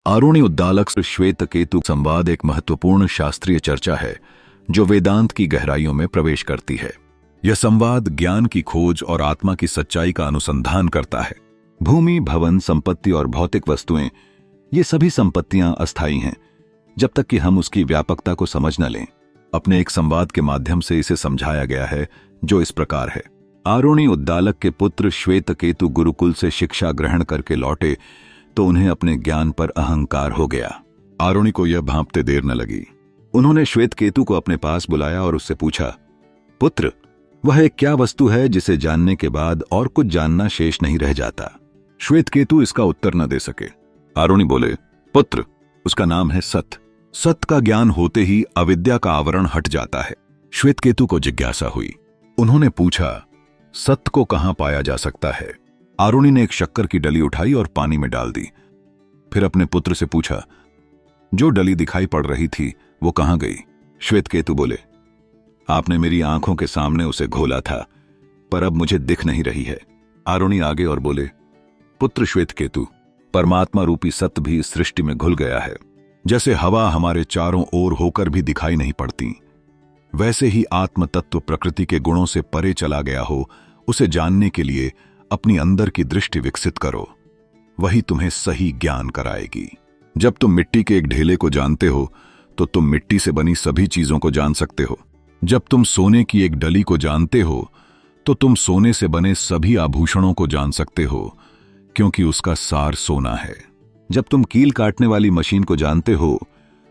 आरुणि उद्दालक श्वेत केतु संवाद एक महत्वपूर्ण शास्त्रीय चर्चा है जो वेदांत की गहराइयों में प्रवेश करती है। यह संवाद ज्ञान की खोज और आत्मा की सच्चाई का अनुसंधान करता है। भूमि, भवन, संपत्ति और भौतिक वस्तुएं, ये सभी संपत्तियां अस्थायी हैं जब तक कि हम उसकी व्यापकता को समझ न लें। अपने एक संवाद के माध्यम से इसे समझाया गया है जो इस प्रकार है। आरुणि उद्दालक के पुत्र श्वेत केतु गुरुकुल से शिक्षा ग्रहण करके लौटे तो उन्हें अपने ज्ञान पर अहंकार हो गया। आरुणि को यह भांपते देर न लगी। उन्होंने श्वेत केतु को अपने पास बुलाया और उससे पूछा, पुत्र, वह एक क्या वस्तु है जिसे जानने के बाद और कुछ जानना शेष नहीं रह जाता? श्वेत केतु इसका उत्तर न दे सके। आरुणि बोले, पुत्र, उसका नाम है सत्य। सत्य का ज्ञान होते ही अविद्या का आवरण हट जाता है। श्वेत केतु को जिज्ञासा हुई। उन्होंने पूछा, सत्य को कहां पाया जा सकता है? आरुणि ने एक शक्कर की डली उठाई और पानी में डाल दी। फिर अपने पुत्र से पूछा, जो डली दिखाई पड़ रही थी वो कहां गई? श्वेत केतु बोले, आपने मेरी आंखों के सामने उसे घोला था, पर अब मुझे दिख नहीं रही है। आरुणि आगे और बोले, पुत्र श्वेत केतु, परमात्मा रूपी सत्य भी इस सृष्टि में घुल गया है। जैसे हवा हमारे चारों ओर होकर भी दिखाई नहीं पड़ती, वैसे ही आत्म तत्व प्रकृति के गुणों से परे चला गया हो। उसे जानने के लिए अपनी अंदर की दृष्टि विकसित करो, वही तुम्हें सही ज्ञान कराएगी। जब तुम मिट्टी के एक ढेले को जानते हो तो तुम मिट्टी से बनी सभी चीजों को जान सकते हो। जब तुम सोने की एक डली को जानते हो तो तुम सोने से बने सभी आभूषणों को जान सकते हो, क्योंकि उसका सार सोना है। जब तुम कील काटने वाली मशीन को जानते हो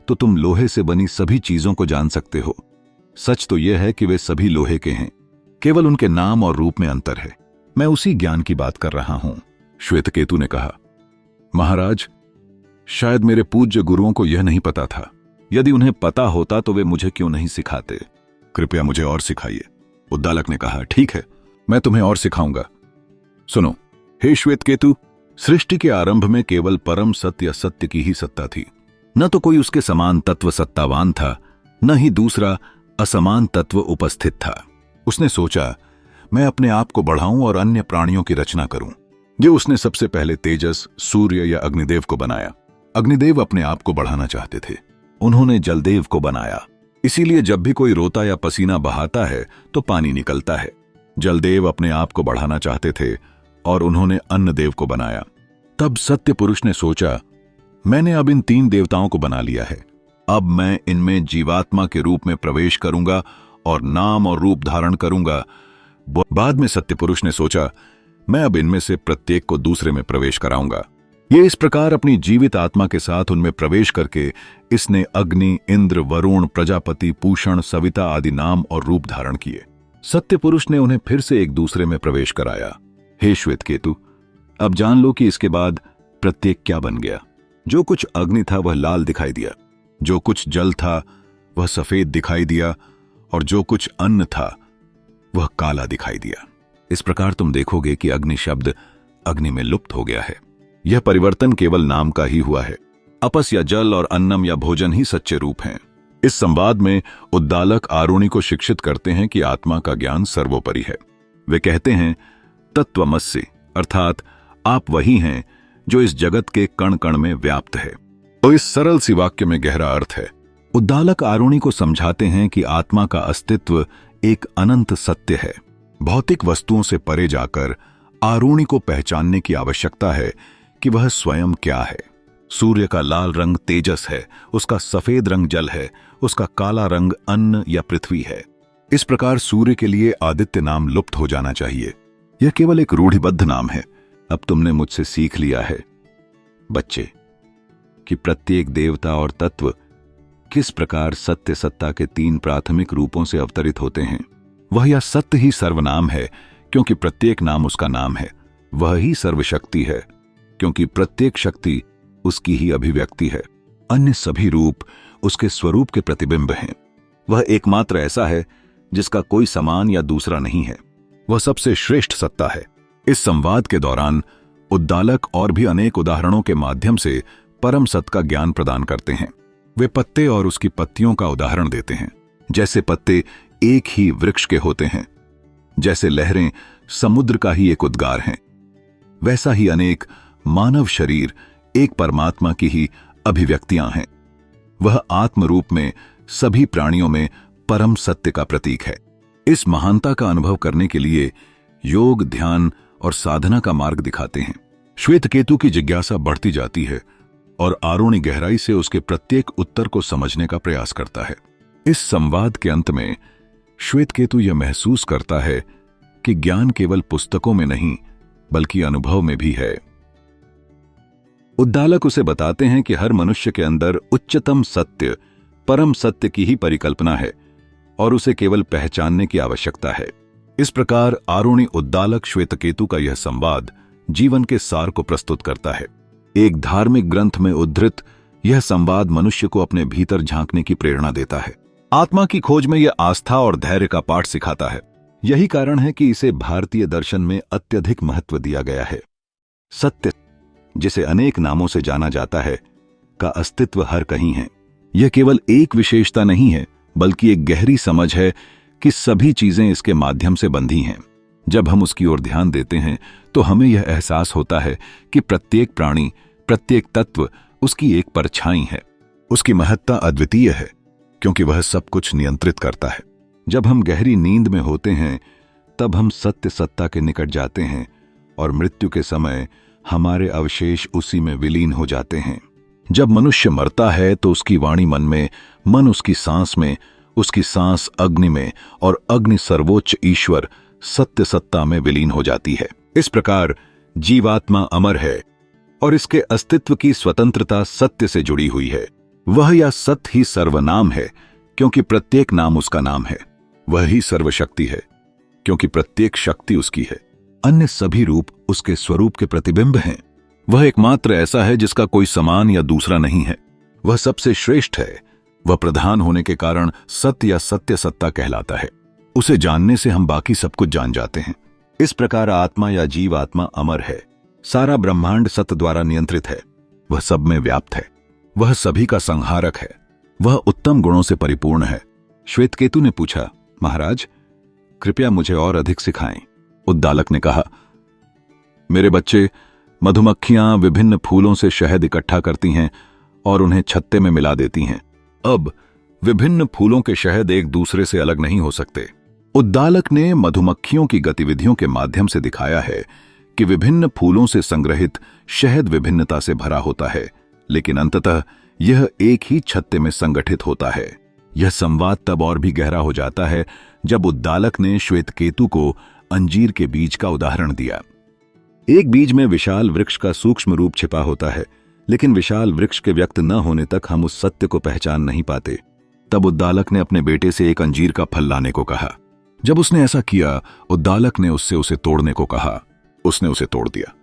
तो तुम लोहे से बनी सभी चीजों को जान सकते हो। सच तो यह है कि वे सभी लोहे के हैं, केवल उनके नाम और रूप में अंतर है। मैं उसी ज्ञान की बात कर रहा हूं। श्वेत केतु ने कहा, महाराज, शायद मेरे पूज्य गुरुओं को यह नहीं पता था। यदि उन्हें पता होता तो वे मुझे क्यों नहीं सिखाते? कृपया मुझे और सिखाइए। उद्दालक ने कहा, ठीक है, मैं तुम्हें और सिखाऊंगा। सुनो, हे श्वेत केतु, सृष्टि के आरंभ में केवल परम सत्य या सत्य की ही सत्ता थी। न तो कोई उसके समान तत्व सत्तावान था, न ही दूसरा असमान तत्व उपस्थित था। उसने सोचा, मैं अपने आप को बढ़ाऊं और अन्य प्राणियों की रचना करूं। ये उसने सबसे पहले तेजस, सूर्य या अग्निदेव को बनाया। अग्निदेव अपने आप को बढ़ाना चाहते थे। उन्होंने जलदेव को बनाया। इसीलिए जब भी कोई रोता या पसीना बहाता है तो पानी निकलता है। जलदेव अपने आप को बढ़ाना चाहते थे और उन्होंने अन्नदेव को बनाया। तब सत्य पुरुष ने सोचा, मैंने अब इन 3 देवताओं को बना लिया है। अब मैं इनमें जीवात्मा के रूप में प्रवेश करूंगा और नाम और रूप धारण करूंगा। बाद में सत्य पुरुष ने सोचा, मैं अब इनमें से प्रत्येक को दूसरे में प्रवेश कराऊंगा। ये इस प्रकार अपनी जीवित आत्मा के साथ उनमें प्रवेश करके इसने अग्नि, इंद्र, वरुण, प्रजापति, पूषण, सविता आदि नाम और रूप धारण किए। सत्य पुरुष ने उन्हें फिर से एक दूसरे में प्रवेश कराया। हे श्वेत केतु, अब जान लो कि इसके बाद प्रत्येक क्या बन गया। जो कुछ अग्नि था वह लाल दिखाई दिया, जो कुछ जल था वह सफेद दिखाई दिया, और जो कुछ अन्न था वह काला दिखाई दिया। इस प्रकार तुम देखोगे कि अग्नि शब्द अग्नि में लुप्त हो गया है। यह परिवर्तन केवल नाम का ही हुआ है। अपस या जल और अन्नम या भोजन ही सच्चे रूप हैं। इस संवाद में उद्दालक आरुणि को शिक्षित करते हैं कि आत्मा का ज्ञान सर्वोपरि है। वे कहते हैं, तत्वमसि, अर्थात आप वही हैं जो इस जगत के कण कण में व्याप्त है। तो इस सरल सी वाक्य में गहरा अर्थ है। उद्दालक आरुणि को समझाते हैं कि आत्मा का अस्तित्व एक अनंत सत्य है। भौतिक वस्तुओं से परे जाकर आरुणि को पहचानने की आवश्यकता है कि वह स्वयं क्या है। सूर्य का लाल रंग तेजस है, उसका सफेद रंग जल है, उसका काला रंग अन्न या पृथ्वी है। इस प्रकार सूर्य के लिए आदित्य नाम लुप्त हो जाना चाहिए। यह केवल एक रूढ़िबद्ध नाम है। अब तुमने मुझसे सीख लिया है, बच्चे, कि प्रत्येक देवता और तत्व किस प्रकार सत्य सत्ता के 3 प्राथमिक रूपों से अवतरित होते हैं। वह यह सत्य ही सर्वनाम है, क्योंकि प्रत्येक नाम उसका नाम है। वह ही सर्वशक्ति है, क्योंकि प्रत्येक शक्ति उसकी ही अभिव्यक्ति है। अन्य सभी रूप उसके स्वरूप के प्रतिबिंब हैं। वह एकमात्र ऐसा है जिसका कोई समान या दूसरा नहीं है। वह सबसे श्रेष्ठ सत्ता है। इस संवाद के दौरान उद्दालक और भी अनेक उदाहरणों के माध्यम से परम सत्य का ज्ञान प्रदान करते हैं। वे पत्ते और उसकी पत्तियों का उदाहरण देते हैं। जैसे पत्ते एक ही वृक्ष के होते हैं, जैसे लहरें समुद्र का ही एक उद्गार हैं, वैसा ही अनेक मानव शरीर एक परमात्मा की ही अभिव्यक्तियां हैं। वह आत्म रूप में सभी प्राणियों में परम सत्य का प्रतीक है। इस महानता का अनुभव करने के लिए योग, ध्यान और साधना का मार्ग दिखाते हैं। श्वेत केतु की जिज्ञासा बढ़ती जाती है और आरोणी गहराई से उसके प्रत्येक उत्तर को समझने का प्रयास करता है। इस संवाद के अंत में श्वेत केतु यह महसूस करता है कि ज्ञान केवल पुस्तकों में नहीं बल्कि अनुभव में भी है। उद्दालक उसे बताते हैं कि हर मनुष्य के अंदर उच्चतम सत्य, परम सत्य की ही परिकल्पना है और उसे केवल पहचानने की आवश्यकता है। इस प्रकार आरोणी उद्दालक श्वेतकेतु का यह संवाद जीवन के सार को प्रस्तुत करता है। एक धार्मिक ग्रंथ में उद्धृत यह संवाद मनुष्य को अपने भीतर झांकने की प्रेरणा देता है। आत्मा की खोज में यह आस्था और धैर्य का पाठ सिखाता है। यही कारण है कि इसे भारतीय दर्शन में अत्यधिक महत्व दिया गया है। सत्य, जिसे अनेक नामों से जाना जाता है, का अस्तित्व हर कहीं है। यह केवल एक विशेषता नहीं है बल्कि एक गहरी समझ है कि सभी चीजें इसके माध्यम से बंधी हैं। जब हम उसकी ओर ध्यान देते हैं तो हमें यह एहसास होता है कि प्रत्येक प्राणी, प्रत्येक तत्व उसकी एक परछाई है। उसकी महत्ता अद्वितीय है क्योंकि वह सब कुछ नियंत्रित करता है। जब हम गहरी नींद में होते हैं तब हम सत्य सत्ता के निकट जाते हैं और मृत्यु के समय हमारे अवशेष उसी में विलीन हो जाते हैं। जब मनुष्य मरता है तो उसकी वाणी मन में, मन उसकी सांस में, उसकी सांस अग्नि में और अग्नि सर्वोच्च ईश्वर सत्य सत्ता में विलीन हो जाती है। इस प्रकार जीवात्मा अमर है और इसके अस्तित्व की स्वतंत्रता सत्य से जुड़ी हुई है। वह या सत्य ही सर्वनाम है क्योंकि प्रत्येक नाम उसका नाम है। वह ही सर्वशक्ति है क्योंकि प्रत्येक शक्ति उसकी है। अन्य सभी रूप उसके स्वरूप के प्रतिबिंब हैं। वह एकमात्र ऐसा है जिसका कोई समान या दूसरा नहीं है। वह सबसे श्रेष्ठ है। वह प्रधान होने के कारण सत्य या सत्य सत्ता कहलाता है। उसे जानने से हम बाकी सब कुछ जान जाते हैं। इस प्रकार आत्मा या जीवात्मा अमर है। सारा ब्रह्मांड सत्य द्वारा नियंत्रित है। वह सब में व्याप्त है। वह सभी का संहारक है। वह उत्तम गुणों से परिपूर्ण है। श्वेतकेतु ने पूछा, महाराज, कृपया मुझे और अधिक सिखाएं। उद्दालक ने कहा, मेरे बच्चे, मधुमक्खियां विभिन्न फूलों से शहद इकट्ठा करती हैं और उन्हें छत्ते में मिला देती हैं। अब विभिन्न फूलों के शहद एक दूसरे से अलग नहीं हो सकते। उद्दालक ने मधुमक्खियों की गतिविधियों के माध्यम से दिखाया है कि विभिन्न फूलों से संग्रहित शहद विभिन्नता से भरा होता है, लेकिन अंततः यह एक ही छत्ते में संगठित होता है। यह संवाद तब और भी गहरा हो जाता है जब उद्दालक ने श्वेतकेतु को अंजीर के बीज का उदाहरण दिया। एक बीज में विशाल वृक्ष का सूक्ष्म रूप छिपा होता है, लेकिन विशाल वृक्ष के व्यक्त न होने तक हम उस सत्य को पहचान नहीं पाते। तब उद्दालक ने अपने बेटे से एक अंजीर का फल लाने को कहा। जब उसने ऐसा किया, उद्दालक ने उससे उसे तोड़ने को कहा। उसने उसे तोड़ दिया।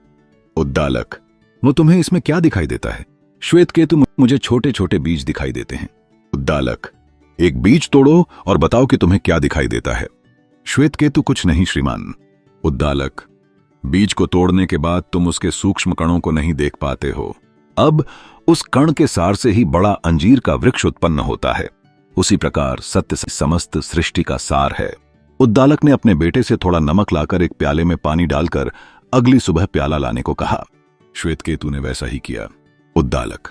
उद्दालक, वो तुम्हें इसमें क्या दिखाई देता है? श्वेतकेतु, मुझे छोटे छोटे बीज दिखाई देते हैं। उद्दालक, एक बीज तोड़ो और बताओ कि तुम्हें क्या दिखाई देता है। श्वेतकेतु, कुछ नहीं श्रीमान। उद्दालक, बीज को तोड़ने के बाद तुम उसके सूक्ष्म कणों को नहीं देख पाते हो। अब उस कण के सार से ही बड़ा अंजीर का वृक्ष उत्पन्न होता है। उसी प्रकार सत्य से समस्त सृष्टि का सार है। उद्दालक ने अपने बेटे से थोड़ा नमक लाकर एक प्याले में पानी डालकर अगली सुबह प्याला लाने को कहा। श्वेतकेतु ने वैसा ही किया। उद्दालक,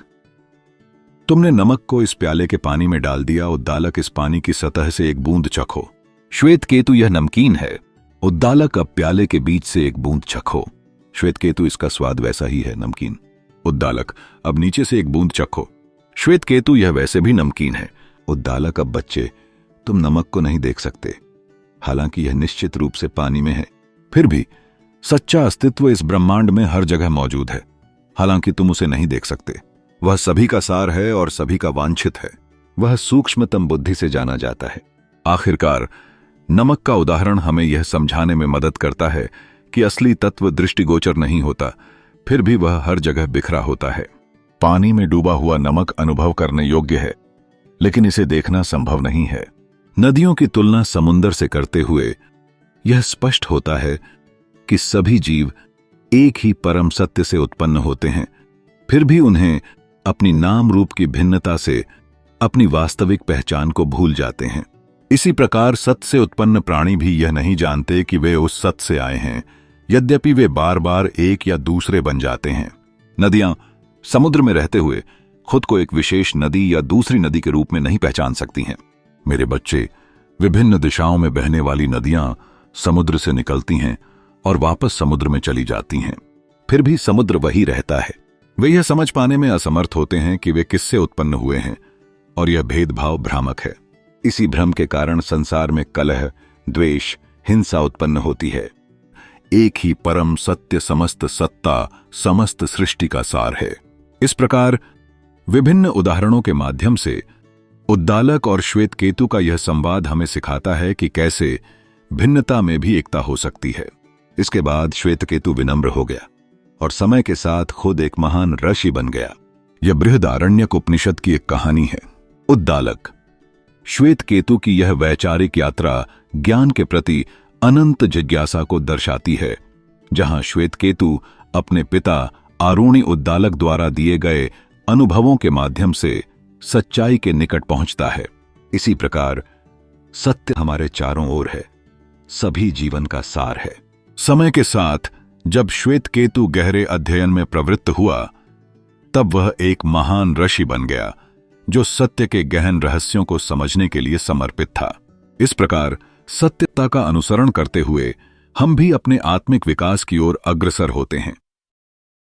तुमने नमक को इस प्याले के पानी में डाल दिया। उद्दालक, इस पानी की सतह से एक बूंद चखो। श्वेतकेतु, यह नमकीन है। उद्दालक, अब प्याले के बीच से एक बूंद चखो। श्वेतकेतु, इसका स्वाद वैसा ही है, नमकीन। उद्दालक, अब नीचे से एक बूंद चखो। श्वेतकेतु, यह वैसे भी नमकीन है। उद्दालक, अब बच्चे, तुम नमक को नहीं देख सकते, हालांकि यह निश्चित रूप से पानी में है। फिर भी सच्चा अस्तित्व इस ब्रह्मांड में हर जगह मौजूद है, हालांकि तुम उसे नहीं देख सकते। वह सभी का सार है और सभी का वांछित है। वह सूक्ष्मतम बुद्धि से जाना जाता है। आखिरकार नमक का उदाहरण हमें यह समझाने में मदद करता है कि असली तत्व दृष्टिगोचर नहीं होता, फिर भी वह हर जगह बिखरा होता है। पानी में डूबा हुआ नमक अनुभव करने योग्य है, लेकिन इसे देखना संभव नहीं है। नदियों की तुलना समुद्र से करते हुए यह स्पष्ट होता है कि सभी जीव एक ही परम सत्य से उत्पन्न होते हैं, फिर भी उन्हें अपनी नाम रूप की भिन्नता से अपनी वास्तविक पहचान को भूल जाते हैं। इसी प्रकार सत्य से उत्पन्न प्राणी भी यह नहीं जानते कि वे उस सत्य से आए हैं, यद्यपि वे बार बार एक या दूसरे बन जाते हैं। नदियां समुद्र में रहते हुए खुद को एक विशेष नदी या दूसरी नदी के रूप में नहीं पहचान सकती हैं। मेरे बच्चे, विभिन्न दिशाओं में बहने वाली नदियां समुद्र से निकलती हैं और वापस समुद्र में चली जाती हैं, फिर भी समुद्र वही रहता है। वे यह समझ पाने में असमर्थ होते हैं कि वे किससे उत्पन्न हुए हैं, और यह भेदभाव भ्रामक है। इसी भ्रम के कारण संसार में कलह, द्वेष, हिंसा उत्पन्न होती है। एक ही परम सत्य समस्त सत्ता, समस्त सृष्टि का सार है। इस प्रकार विभिन्न उदाहरणों के माध्यम से उद्दालक और श्वेत केतु का यह संवाद हमें सिखाता है कि कैसे भिन्नता में भी एकता हो सकती है। इसके बाद श्वेत केतु विनम्र हो गया और समय के साथ खुद एक महान ऋषि बन गया। यह बृहदारण्यक उपनिषद की एक कहानी है। उद्दालक। श्वेत केतु की यह वैचारिक यात्रा ज्ञान के प्रति अनंत जिज्ञासा को दर्शाती है, जहां श्वेत केतु अपने पिता आरुणि उद्दालक द्वारा दिए गए अनुभवों के माध्यम से सच्चाई के निकट पहुंचता है। इसी प्रकार सत्य हमारे चारों ओर है, सभी जीवन का सार है। समय के साथ जब श्वेत केतु गहरे अध्ययन में प्रवृत्त हुआ, तब वह एक महान ऋषि बन गया जो सत्य के गहन रहस्यों को समझने के लिए समर्पित था। इस प्रकार सत्यता का अनुसरण करते हुए हम भी अपने आत्मिक विकास की ओर अग्रसर होते हैं।